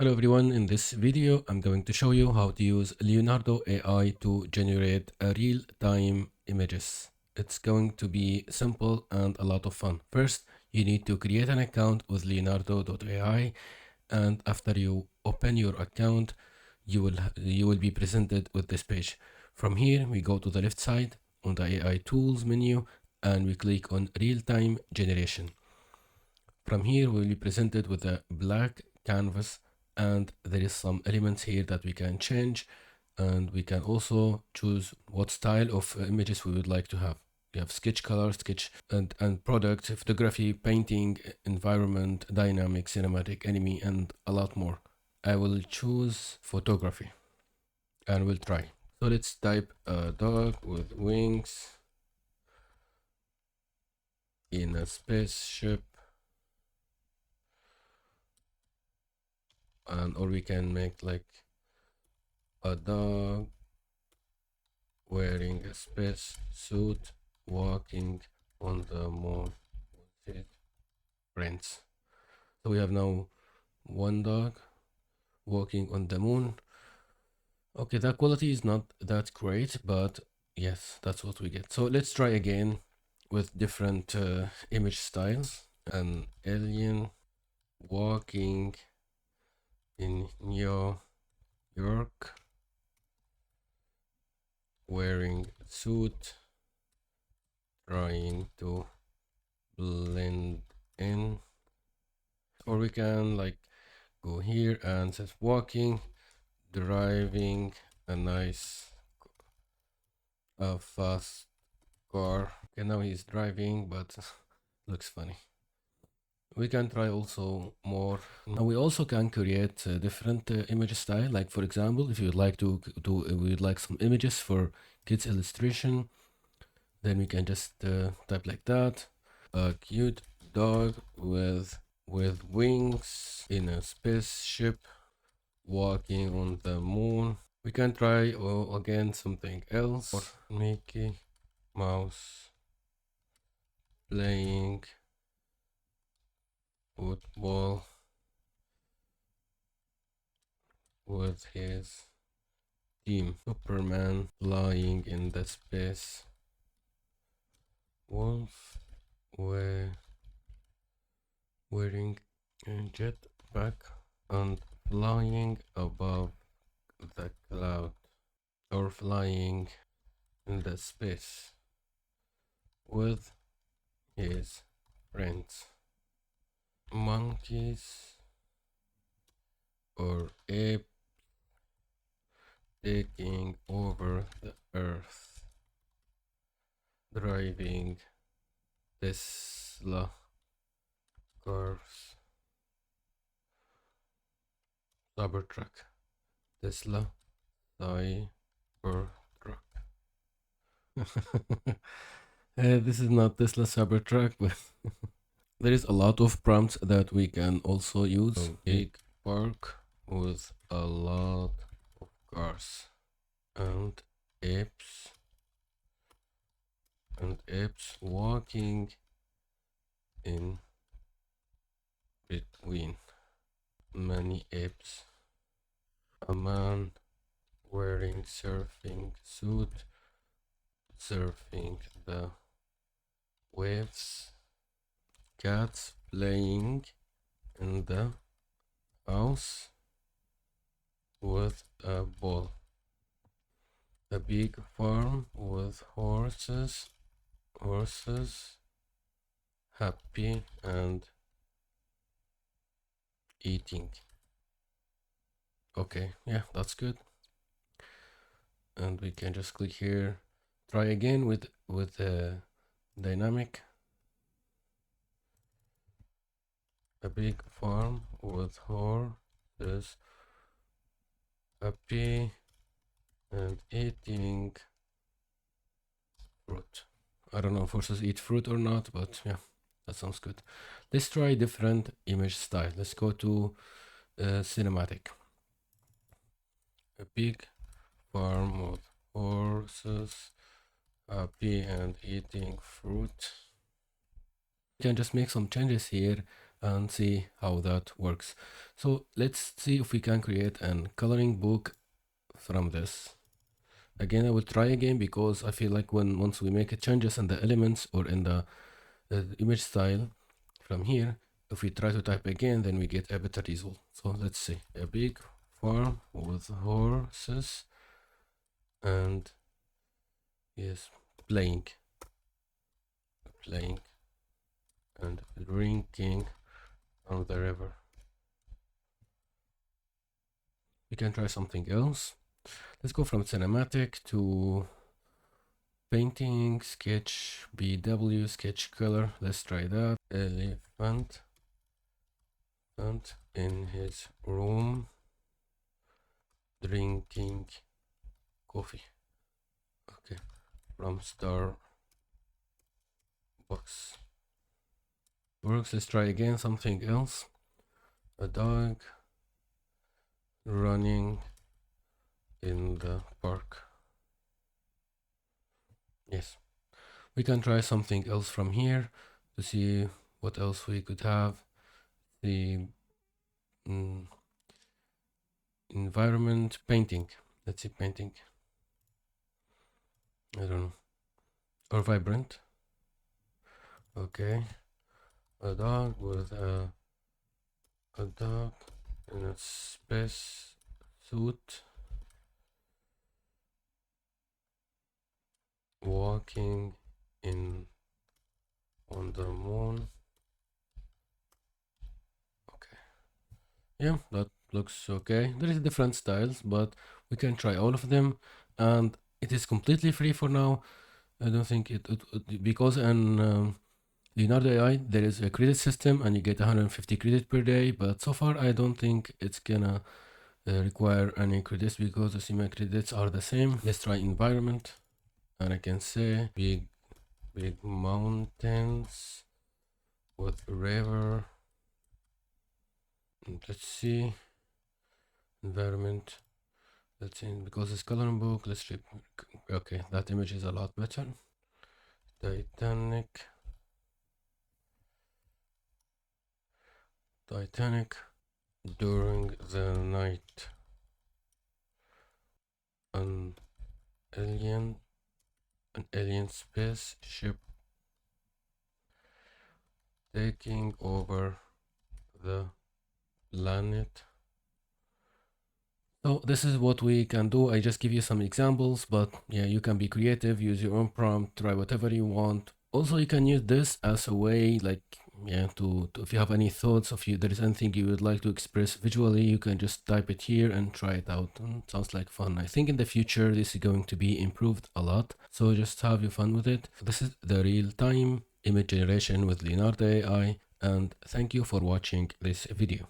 Hello everyone, in this video I'm going to show you how to use Leonardo AI to generate a real-time images. It's going to be simple and a lot of fun. First, you need to create an account with Leonardo.ai, and after you open your account, you will be presented with this page. From here, we go to the left side on the AI tools menu and we click on real-time generation. From here, we'll be presented with a black canvas, and there is some elements here that we can change, and we can also choose what style of images we would like to have. We have sketch color, sketch and product, photography, painting, environment, dynamic, cinematic, enemy, and a lot more. I will choose photography and we'll try. So let's type a dog with wings in a spaceship, and or we can make like a dog wearing a space suit walking on the moon with his friends. So we have now one dog walking on the moon. Okay, that quality is not that great, but yes, that's what we get. So let's try again with different image styles. An alien walking in New York wearing a suit, trying to blend in. Or we can like go here and says walking, driving a nice fast car. Okay, now he's driving, but looks funny. We can try also more. Now we also can create different image style. Like for example, if you would like to do, we would like some images for kids illustration, then we can just type like that. A cute dog with wings in a spaceship walking on the moon. We can try again something else. Or Mickey Mouse playing football with his team. Superman flying in the space. Wolf wearing a jetpack and flying above the cloud, or flying in the space with his friends. Monkeys or ape taking over the earth, driving Tesla cars. Cybertruck, Tesla Cybertruck. This is not Tesla Cybertruck, but there is a lot of prompts that we can also use. So big park with a lot of cars and apes walking in between many apes. A man wearing surfing suit surfing the waves. Cats playing in the house with a ball. A big farm with horses happy and eating. Okay, yeah, that's good. And we can just click here. Try again with dynamic. A big farm with horses happy and eating fruit. I don't know if horses eat fruit or not, but yeah, that sounds good. Let's try different image style. Let's go to cinematic. A big farm with horses happy and eating fruit. We can just make some changes here and see how that works. So let's see if we can create an coloring book from this. Again, I will try again because I feel like once we make changes in the elements or in the image style from here, if we try to type again, then we get a better result. So let's see, a big farm with horses and yes, playing and drinking on the river. We can try something else. Let's go from cinematic to painting, sketch, BW, sketch color. Let's try that. Elephant and in his room drinking coffee. Okay, from Starbucks. Works. Let's try again something else. A dog running in the park. Yes, we can try something else from here to see what else we could have. The environment painting. Let's see, painting. I don't know. Or vibrant. Okay. A dog with a dog in a space suit walking in on the moon. Okay. Yeah, that looks okay. There is different styles, but we can try all of them, and it is completely free for now. I don't think because in Leonardo AI there is a credit system and you get 150 credit per day, but so far I don't think it's gonna require any credits because the semi credits are the same. Let's try environment, and I can say big mountains with river. Let's see environment. Let's see, because it's coloring book. Let's strip. Okay, that image is a lot better. Titanic during the night. An alien spaceship taking over the planet. So this is what we can do. I just give you some examples, but yeah, you can be creative, use your own prompt, try whatever you want. Also, you can use this as a way, like, yeah, to if you have any thoughts, if there is anything you would like to express visually, you can just type it here and try it out. Sounds like fun. I think in the future, this is going to be improved a lot. So just have your fun with it. This is the real-time image generation with Leonardo AI, and thank you for watching this video.